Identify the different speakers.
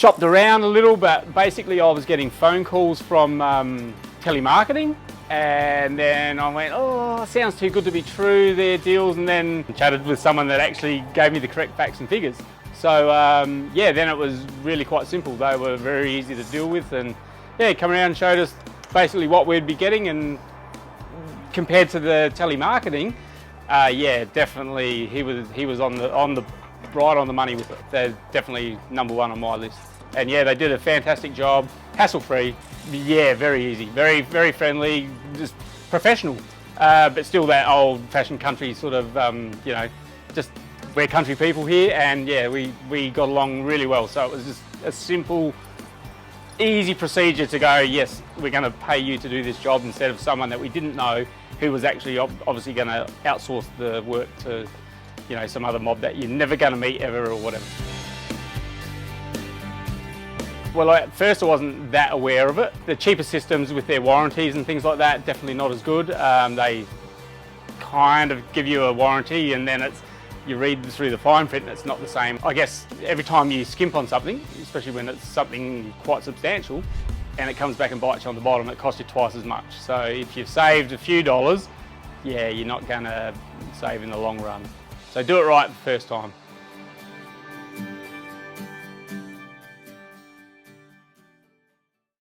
Speaker 1: shopped around a little, but basically I was getting phone calls from telemarketing, and then I went, oh, sounds too good to be true, their deals, and then chatted with someone that actually gave me the correct facts and figures. So yeah, then it was really quite simple. They were very easy to deal with, and yeah, come around and showed us basically what we'd be getting, and compared to the telemarketing, yeah, definitely he was on the right on the money with it. They're definitely number one on my list. And yeah, they did a fantastic job, hassle-free. Yeah, very easy, very friendly, just professional, but still that old-fashioned country sort of, you know, just we're country people here, and yeah, we got along really well. So it was just a simple, easy procedure to go, yes, we're going to pay you to do this job, instead of someone that we didn't know who was actually obviously going to outsource the work to, you know, some other mob that you're never going to meet ever or whatever. Well, at first I wasn't that aware of it. The cheaper systems with their warranties and things like that, definitely not as good. They kind of give you a warranty, and then you read through the fine print and it's not the same. I guess every time you skimp on something, especially when it's something quite substantial, and it comes back and bites you on the bottom, it costs you twice as much. So if you've saved a few dollars, yeah, you're not going to save in the long run. So do it right the first time.